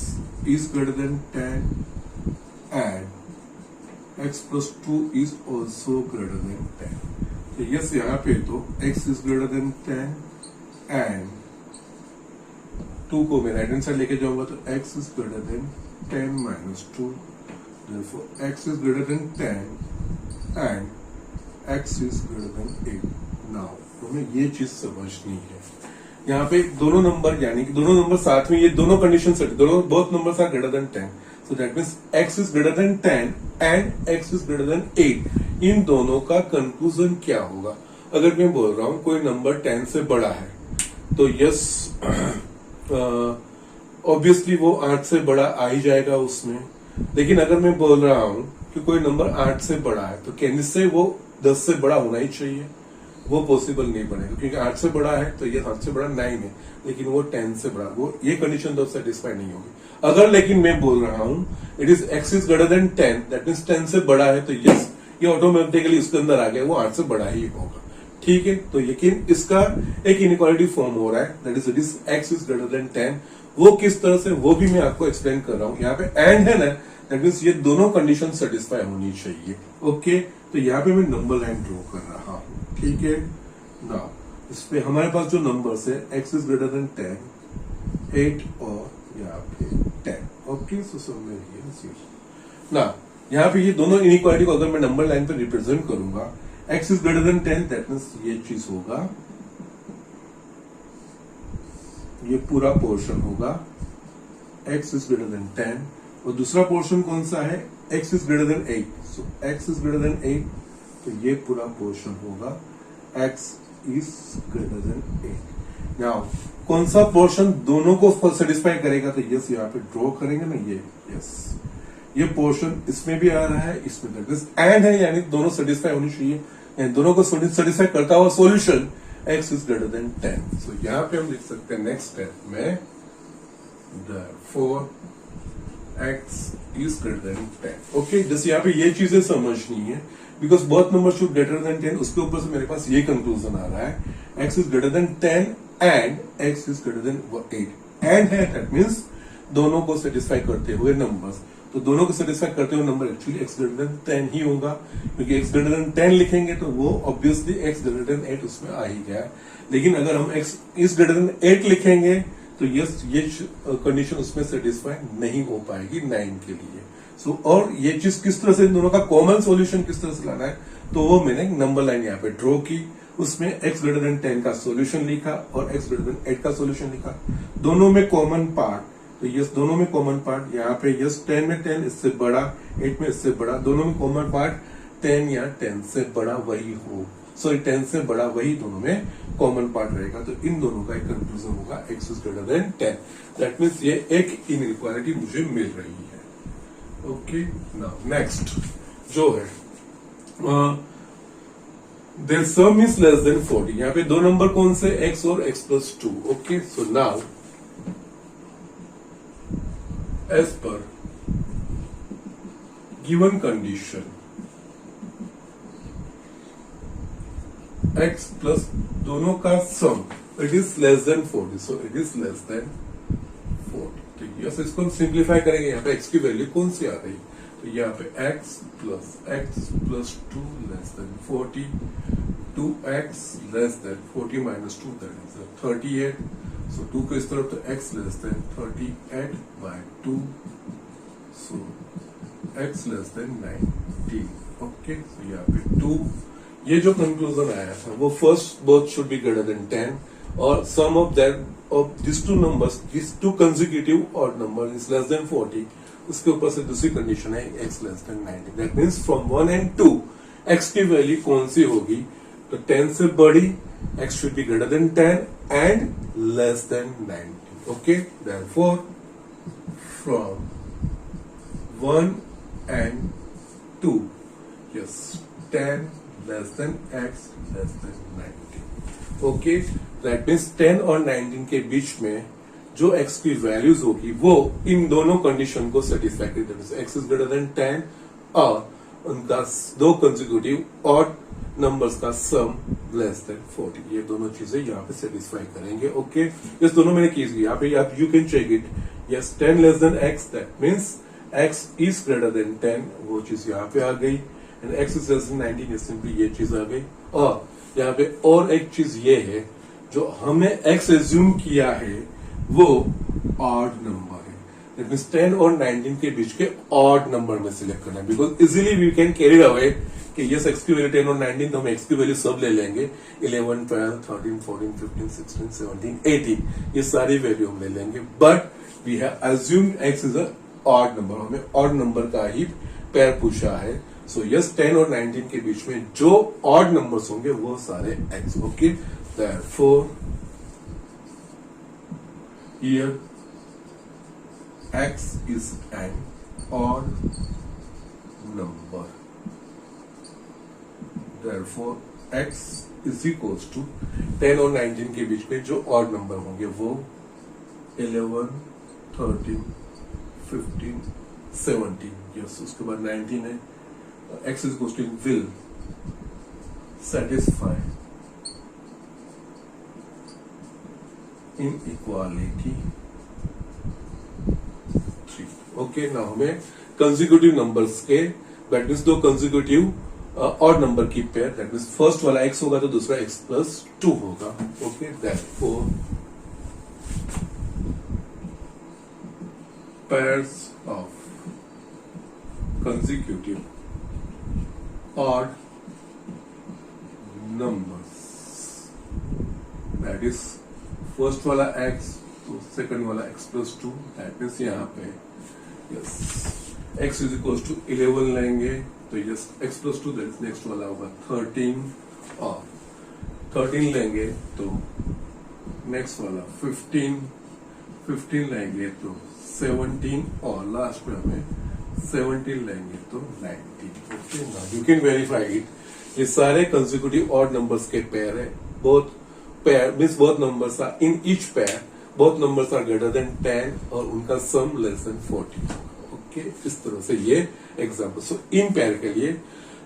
is greater than 10 and x plus 2 is also greater than 10। तो यस, यहाँ पे तो x is greater than 10 and 2 को मैं राइट हैंड साइड लेके जाऊंगा तो x is greater than 10 minus 2, therefore x is greater than 10 and x is greater than 8। Now हमें ये चीज समझनी है, यहाँ पे दोनों नंबर यानी कि दोनों नंबर साथ में, ये दोनों कंडीशन सेट, दोनों both numbers are greater than 10, so that means x is greater than 10 and x is greater than 8। इन दोनों का कंक्लूजन क्या होगा? अगर मैं बोल रहा हूं कोई नंबर 10 से बड़ा है तो यस ऑब्वियसली वो 8 से बड़ा आ ही जाएगा उसमें। लेकिन अगर मैं बोल रहा हूं कि कोई नंबर 8 से बड़ा है तो क्या इससे वो 10 से बड़ा होना ही चाहिए? वो पॉसिबल नहीं बनेगा, क्योंकि 8 से बड़ा है तो ये 8 से बड़ा 9 है, लेकिन वो 10 से बड़ा, वो ये कंडीशन तो सेटिस्फाई नहीं होगी। अगर लेकिन मैं बोल रहा हूं it is x is greater than 10, that means 10 से बड़ा है, तो यस ये ऑटोमेटिकली उसके अंदर आ गया, वो 8 से बड़ा ही होगा, ठीक है। तो लेकिन इसका एक इनइक्वालिटी फॉर्म हो रहा है, that is it is x is greater than 10। वो किस तरह से, वो भी मैं आपको एक्सप्लेन कर रहा हूं। यहाँ पे एंड है ना, दैट मींस ये दोनों कंडीशन सेटिस्फाई होनी चाहिए, ओके। तो यहाँ पे मैं नंबर लाइन ड्रॉ कर रहा हूं, ठीक है ना। इस पे हमारे पास जो नंबर्स है x इज ग्रेटर देन 10, 8 और यहाँ पे 10, ओके। सो समझिए ना, यहाँ पे ये दोनों इनइक्वालिटी को अगर मैं नंबर लाइन पे रिप्रेजेंट करूंगा, x is greater than 10, that means ये चीज होगा, ये पूरा पोर्शन होगा x इज ग्रेटर देन 10 और दूसरा पोर्शन कौन सा है, x is greater then 8, so x is greater then 8, तो ये पूरा पोर्शन होगा x is greater then 8। Now कौन सा पोर्शन दोनों को सेटिस्फाई करेगा, तो यस यहाँ पे ड्रॉ करेंगे ना, ये यस ये पोर्शन इसमें भी आ रहा है, इसमें एंड है, यानी दोनों सेटिस्फाई होनी चाहिए, यानी दोनों को सेटिस्फाई करता हुआ solution x is greater than 10। सो यहाँ पे हम लिख सकते हैं नेक्स्ट स्टेप में therefore x is greater than 10। Okay, जैसे यहाँ पे ये चीजें समझनी है, because both number should greater than 10, उसके ऊपर से मेरे पास ये कंक्लूजन आ रहा है x is greater than 10 and x is greater then 8 and है, दैट मीन्स दोनों को सेटिस्फाई करते हुए नंबर्स, तो दोनों को सेटिस्फाई करते हुए number actually x greater than 10 ही होगा, क्योंकि x ग्रेटर देन 10 लिखेंगे तो वो ऑब्वियसली x ग्रेटर देन 8 उसमें आ ही गया। लेकिन अगर हम x इज ग्रेटर देन 8 लिखेंगे तो यस ये कंडीशन उसमें सेटिस्फाई नहीं हो पाएगी 9 के लिए। सो और ये चीज किस तरह से, इन दोनों का कॉमन सॉल्यूशन किस तरह से लाना है, तो वो मैंने नंबर लाइन यहाँ पे ड्रॉ की, उसमें x ग्रेटर देन 10 का सॉल्यूशन लिखा और x ग्रेटर देन 8 का सॉल्यूशन लिखा, दोनों में कॉमन पार्ट, तो यस दोनों में कॉमन पार्ट यहाँ पे यस 10 में 10 इससे बड़ा, 8 में इससे बड़ा, दोनों में कॉमन पार्ट 10 या 10 से बड़ा वही हो, सॉरी 10 से बड़ा वही दोनों में कॉमन पार्ट रहेगा, तो इन दोनों का एक कंक्लूजन होगा x is greater than 10। That means ये एक इनइक्वालिटी मुझे मिल रही है। ओके, नाउ नेक्स्ट जो है their sum is less than 40, यहाँ पे दो नंबर कौन से, x और x plus 2। Okay, so now as per given condition x plus दोनों का sum it is less than 40, so it is less than 40। ठीक है, यस इसको हम सिंप्लीफाई करेंगे, यहाँ पे x की वैल्यू कौन सी आ रही, तो यहाँ पे x plus 2 less than 40, 2x less than 40 minus 2 that is 38, so 2 को इस तरफ तो x less than 38 by 2, so x less than 19। Okay, so यहाँ पे 2, ये जो कंक्लूजन आया था वो first both should be greater than 10 और sum of that of this two numbers, this two consecutive odd number is less than 40, उसके ऊपर से दूसरी कंडीशन है x less than 90। That means from 1 and 2 x की वैल्यू कौन सी होगी, तो 10 से बड़ी x should be greater than 10 and less than 90। okay, therefore from 1 and 2 yes 10 less than x less than 90। okay, that means 10 और 19 के बीच में जो x की वैल्यूज होगी वो इन दोनों कंडीशन को सेटिस्फाई करेगी, x इज ग्रेटर देन 10 और उनका दो कंसेक्यूटिव ऑड नंबर्स का सम लेस देन 40, ये दोनों चीजें यहाँ पे सेटिस्फाई करेंगे। ओके, ये दोनों मैंने की, यहाँ पे आप you can check it, yes 10 less than x, that means x is greater than 10, वो चीज यहाँ पे आ गई, and x is less than 19, ये सिंपली ये चीज आ गई। और यहाँ पे और एक चीज ये है, जो हमने x एज्यूम किया है वो ऑड नंबर है, दैट मीन्स 10 और 19 के बीच के ऑड नंबर में सिलेक्ट करना है, because easily we can carry away कि यस x की वैल्यू 10 और 19, तो हम x की वैल्यू सब ले लेंगे, 11, 12, 13, 14, 15, 16, 17, 18, ये सारी वैल्यू हम ले लेंगे, but we have assumed x is a odd number, हमें ऑड नंबर का ही पेयर पूछा है। सो यस 10 और 19 के बीच में जो ऑड नंबर्स होंगे वो सारे x। Okay, therefore here x is an odd number, therefore x is equals to 10 और 19 के बीच में जो ऑड नंबर होंगे वो 11, 13, 15, 17, यस उसके बाद 19 है, x is equals to will satisfy inequality 3। Okay, now हमें कंसेक्यूटिव नंबर्स के, दैट मीन्स दो कंसेक्यूटिव ऑड नंबर की पेयर, दैट मीन्स फर्स्ट वाला x होगा तो दूसरा x प्लस 2 होगा। Okay, therefore pairs of consecutive odd numbers, that is first वाला x तो सेकंड वाला x प्लस 2, दैट मीन्स यहाँ पे yes x is equal to 11 लेंगे तो yes x plus 2 that next वाला होगा 13 और 13 लेंगे तो नेक्स्ट वाला 15 लेंगे तो 17 और लास्ट में हमें 17 लेंगे तो 19। Okay now you can verify it. ये सारे कंसेक्यूटिव ऑड नंबर्स के पेयर है। Both pair means both numbers are in each pair, both numbers are greater than 10 और उनका सम लेस देन 40। ओके इस तरह से ये एग्जांपल। सो इन पेयर के लिए,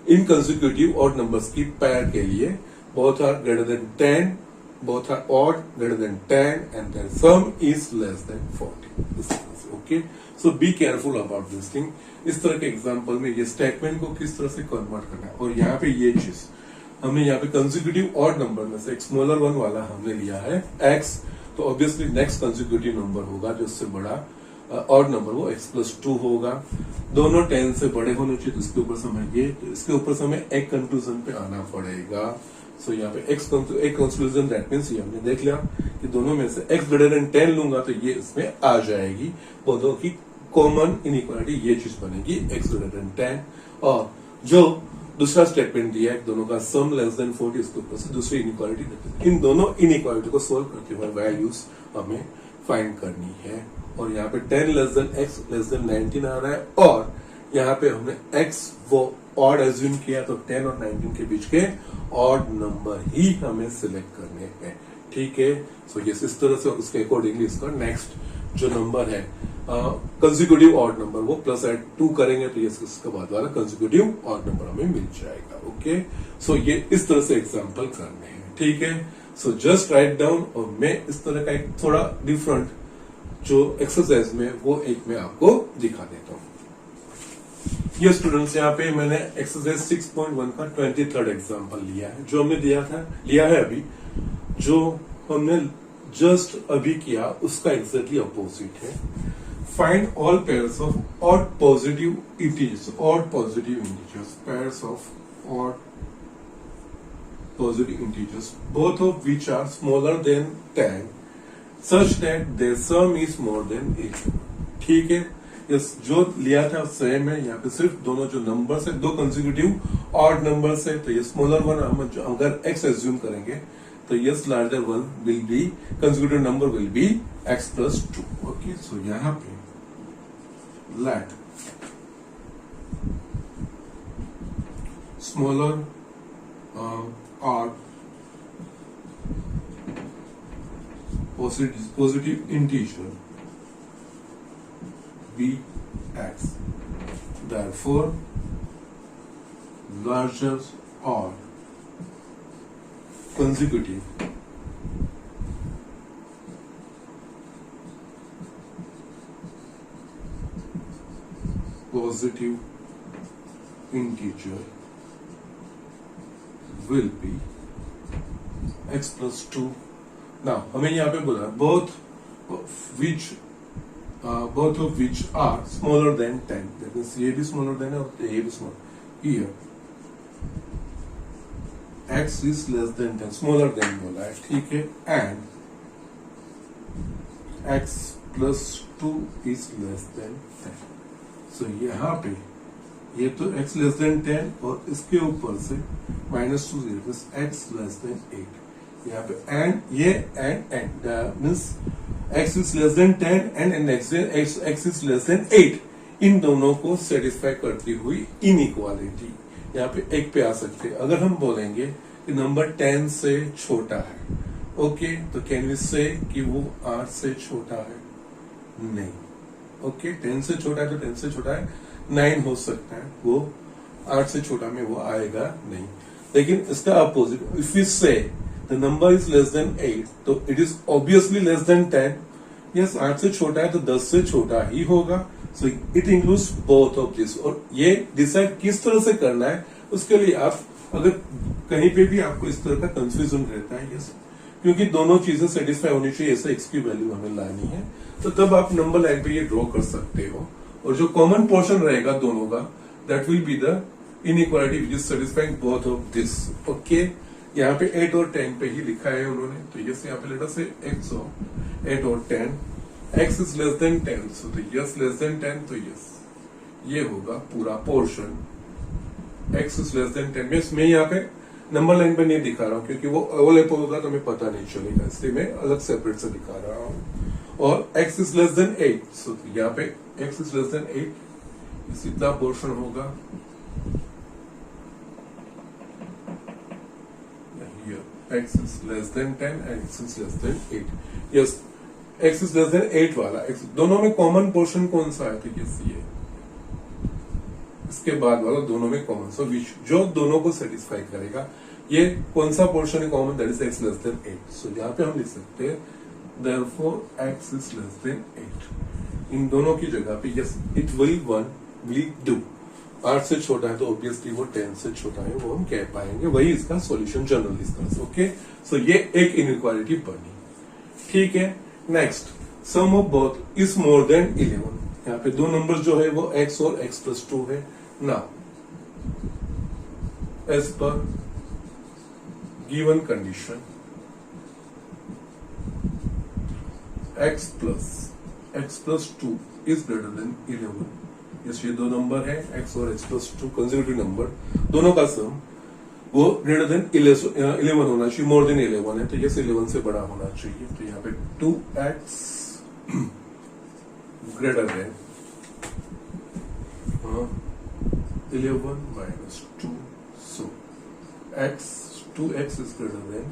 इन कंसेक्यूटिव ऑड नंबर्स की पेयर के लिए both are greater than 10, both are odd greater than 10 and their sum is less than 40। okay, so be careful about this thing। इस तरह के एग्जांपल में ये स्टेटमेंट को किस तरह से कन्वर्ट करना है। और यहाँ पे ये चीज हमने यहाँ पे कंसेक्यूटिव ऑड नंबर में से एक स्मॉलर वन वाला हमने लिया है x, तो ऑब्वियसली नेक्स्ट कंसेक्यूटिव नंबर होगा जो उससे बड़ा ऑड नंबर वो x प्लस 2 होगा। दोनों 10 से बड़े होने चाहिए, तो इसके ऊपर से हमें ये, तो इसके ऊपर से हमें एक कंक्लूजन पे आना पड़ेगा। सो यहाँ पे एक कंक्लूजन दैट मीन्स ये हमने देख लिया कि दोनों में से x ग्रेटर देन 10 लूंगा तो ये इसमें आ जाएगी। दोनों की कॉमन इनइक्वालिटी ये चीज बनेगी x ग्रेटर देन 10। और जो दूसरा स्टेटमेंट दिया है दोनों का सम लेस देन 40, इसके ऊपर से दूसरी इनइक्वालिटी, इन दोनों इनइक्वालिटी को सोल्व करते हुए वैल्यूज हमें फाइंड करनी है। और यहाँ पे 10 less than x less than 19 आ रहा है और यहाँ पे हमने x वो ऑड एज्यूम किया, तो 10 और 19 के बीच के ऑड नंबर ही हमें सिलेक्ट करने हैं। ठीक है, सो यस इस तरह से उसके अकॉर्डिंगली इसका नेक्स्ट जो नंबर है कंसेक्यूटिव ऑड नंबर वो प्लस एड 2 करेंगे तो यस इसके बाद वाला कंसेक्यूटिव ऑड नंबर हमें मिल जाएगा। ओके, सो ये इस तरह से एग्जांपल करने हैं। ठीक है, सो जस्ट राइट डाउन। और मैं इस तरह का एक थोड़ा डिफरेंट जो एक्सरसाइज में वो एक मैं आपको दिखा देता हूँ। ये स्टूडेंट्स यहाँ पे मैंने एक्सरसाइज 6.1 का 23rd एग्जांपल लिया है। जो हमने लिया है अभी, जो हमने जस्ट अभी किया उसका एग्जैक्टली अपोजिट है। Find all pairs of odd positive integers, pairs of odd positive integers both of which are smaller than 10 such that their sum is more than 8। ठीक है, यस जो लिया था सेम है। यहाँ पे सिर्फ दोनों जो नंबर्स है, दो कंसेक्यूटिव ऑड नंबर्स है, तो ये स्मॉलर वन हम अगर x एज्यूम करेंगे तो yes larger one will be, consecutive number will be x plus 2। Okay, so यहाँ पे let smaller odd positive integer be x, therefore larger or consecutive positive integer will be x plus 2। Now हमें यहाँ पे बोला both of which are smaller than 10, that means ये भी smaller than है और ये भी smaller। Here x is less than 10, smaller than बोला है। ठीक है, and x plus 2 is less than 10। so यहाँ पे ये तो x less than 10 और इसके ऊपर से -2 means x less than 8। यहाँ पे एंड ये and means x is less than 10 and x is less than 8, इन दोनों को सेटिस्फाई करती हुई इनइक्वालिटी यहाँ पे एक पे आ सकते हैं। अगर हम बोलेंगे कि नंबर 10 से छोटा है, ओके, तो कैन वी से कि वो 8 से छोटा है? नहीं। ओके, 10 से छोटा है तो 10 से छोटा है 9 हो सकता है, वो 8 से छोटा में वो आएगा नहीं। लेकिन इसका अपोजिट, इफ वी से the number is less than 8 तो it is obviously less than 10। yes 8 से छोटा है तो 10 से छोटा ही होगा। so it includes both of this। और ये डिसाइड किस तरह से करना है उसके लिए आप अगर कहीं पे भी आपको इस तरह का कंफ्यूजन रहता है, यस क्योंकि दोनों चीजें सेटिस्फाई होनी चाहिए, ऐसा x की वैल्यू हमें लानी है, तो तब आप नंबर लाइन पे ये ड्रॉ कर सकते हो। और जो कॉमन पोर्शन रहेगा दोनों का, that will be the inequality which is satisfying both of this. Okay, यहाँ पे 8 और 10 पे ही लिखा है उन्होंने, तो यस यहाँ पे लेटर से x ऑफ 8 और 10 x इज लेस देन 10, सो तो यस लेस देन 10, तो यस ये होगा पूरा portion x is less than 10। मैं यहाँ पे नंबर लाइन पे नहीं दिखा रहा हूँ क्योंकि वो ओवरलैप होगा तो हमें पता नहीं चलेगा, इसलिए मैं अलग सेपरेट से दिखा रहा हूँ। और x इज लेस देन 8, सो यहाँ पे x इज लेस देन 8, इस इतना पोर्शन होगा x is less than 10 and x is less than 8। yes, x is less than 8 वाला x, दोनों में कॉमन पोर्शन कौन सा है? तो yes, ये इसके बाद वाला दोनों में कॉमन, सो विच जो दोनों को सेटिस्फाई करेगा, ये कौन सा पोर्शन है common? That is x less than 8। सो यहाँ पे हम लिख सकते हैं therefore x is less than 8। इन दोनों की जगह पे yes, it will do। 8 से छोटा है तो ऑब्वियसली वो 10 से छोटा है, वो हम कह पाएंगे, वही इसका सॉल्यूशन जनरल इसका। ओके, सो ये एक इनइक्वालिटी बनी। ठीक है, next, sum of both is more than 11। यहाँ पे दो नंबर जो है वो x और x प्लस 2 है। Now as per given condition x plus 2 is greater than 11। Yes, ये दो नंबर है x और x प्लस 2 कंसेक्यूटिव नंबर, दोनों का सम वो ग्रेटर देन 11 होना चाहिए, मोर देन 11 है तो यस 11 से बड़ा होना चाहिए। तो यहाँ पे 2x greater than 11 minus 2, so 2x is greater than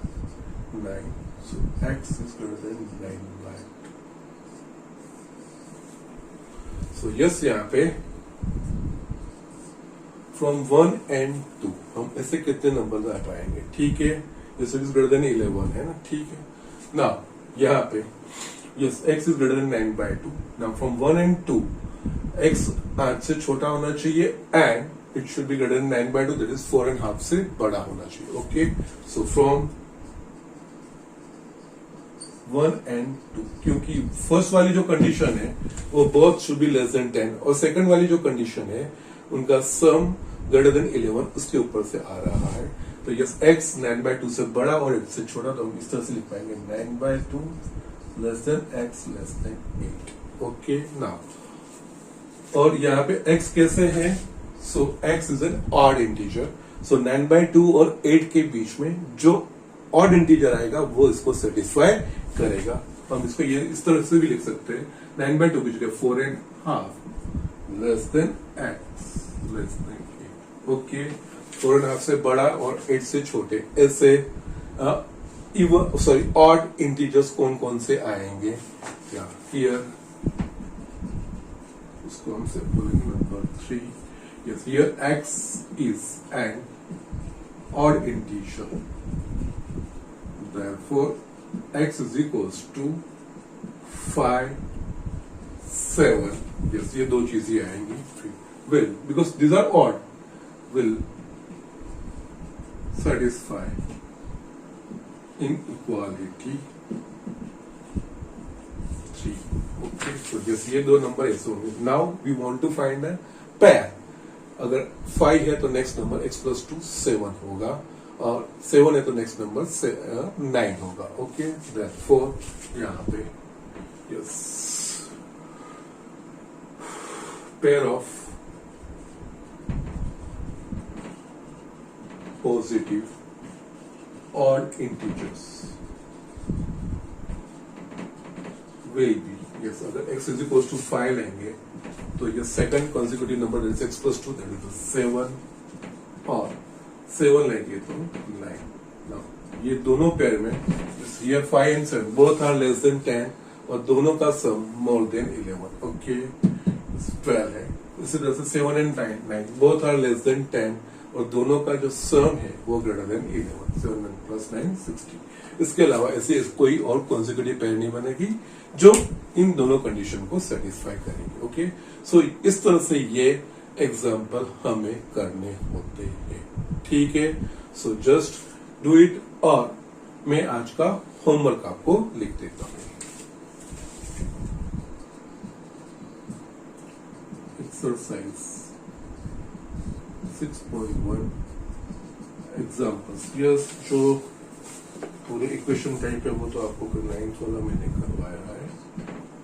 9, so x is greater than 9 by 2। So yes, यहाँ पे फ्रॉम 1 and 2 हम ऐसे कितने नंबर ला पाएंगे? ठीक है, जैसे इज ग्रेटर देन 11 है ना, ठीक है ना। यहाँ पे yes x is greater than 9 by 2। Now from 1 and 2 x 8 से छोटा होना चाहिए and it should be greater than 9 by 2, that is 4.5 से बड़ा होना चाहिए। ओके, सो फ्रॉम 1 and 2, क्योंकि फर्स्ट वाली जो कंडीशन है वो both should be less than 10 और सेकंड वाली जो कंडीशन है उनका सम ग्रेटर देन 11 उसके ऊपर से आ रहा है। तो यस, x 9 बाय 2 से बड़ा और 8 से छोटा, तो हम इस तरह से लिख पाएंगे 9 by 2 less than x less than 8। Okay, now और यहाँ पे x कैसे है? So x is an odd integer, so 9 by 2 और 8 के बीच में जो ऑड इंटीजर आएगा वो इसको सेटिस्फाई करेगा। हम इसको ये इस तरह से भी लिख सकते हैं 9 बाय 2 की जगह 4.5 less than x less than 8। Okay, 4.5 से बड़ा और 8 से छोटे, ऐसे ऑड इंटीजर्स कौन कौन से आएंगे? या हियर उसको हम से बोलेंगे number 3। Yes, here x is an odd integer, therefore x is equals to 5, 7। yes, ये दो चीजें आएंगी। will, because these are odd, will satisfy inequality 3। okay, so yes, ये दो नंबर ऐसे होंगे। now we want to find a pair। अगर 5 है तो नेक्स्ट नंबर x प्लस 2 7 होगा और 7 है तो नेक्स्ट नंबर 9 होगा। ओके, therefore यहाँ पे yes, pair of positive odd integers will be yes, अगर x इज इक्वल टू 5 लेंगे तो ये second consecutive number that is x plus 2, that is 7 और 7 लेंगे तो 9। नाउ ये दोनों पेयर में here 5 and 7 both are less than 10 और दोनों का सम मोर देन 11। ओके, 12 है। इसी तरह से 7 and 9 both are less than 10 और दोनों का जो सम है वो ग्रेटर देन 11। 7 प्लस 9 16। इसके अलावा ऐसे कोई और कॉन्सेक्यूटिव पेयर नहीं बनेगी जो इन दोनों कंडीशन को सेटिस्फाई करेंगे। ओके, सो इस तरह से ये एग्जाम्पल हमें करने होते हैं। ठीक है, सो जस्ट डू इट और मैं आज का होमवर्क आपको लिख देता हूं। Exercise 6.1 examples. यस, जो पूरे इक्वेशन टाइप है वो तो आपको 9th वाला मैंने करवाया है।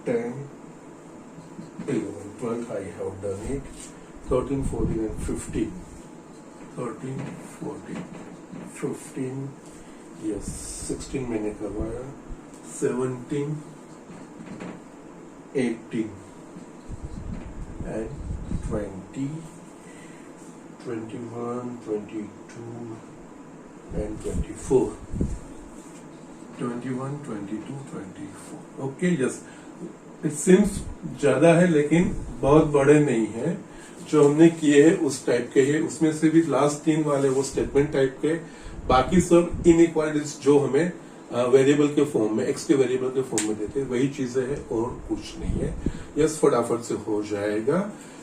10, 11, 12 I have done it. 13, 14 and 15. 13, 14, 15, yes, 16 मैंने करवाया, 17, 18 and 20, 21, 22 and 24. 21, 22, 24. Okay, yes, it seems ज्यादा है लेकिन बहुत बड़े नहीं है। जो हमने किए हैं उस टाइप के हैं, उसमें से भी लास्ट 3 वाले वो स्टेटमेंट टाइप के, बाकी सब इनइक्वालिटीज जो हमें वेरिएबल के फॉर्म में, एक्स के वेरिएबल के फॉर्म में देते हैं, वही चीजें हैं और कुछ नहीं है। यस, फटाफट से हो जाएगा।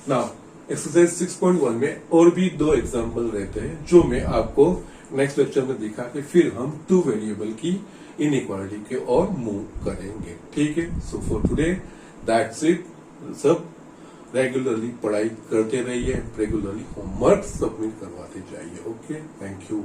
नाउ एक्सरसाइज 6.1 में और भी 2 एग्जाम्पल रहते हैं जो मैं आपको नेक्स्ट लेक्चर में दिखा के फिर हम 2 वेरिएबल की इनइक्वालिटी के और मूव करेंगे। ठीक है, so for today that's it. सब रेगुलरली पढ़ाई करते रहिए, रेगुलरली होमवर्क सबमिट करवाते जाइए। Okay, thank you.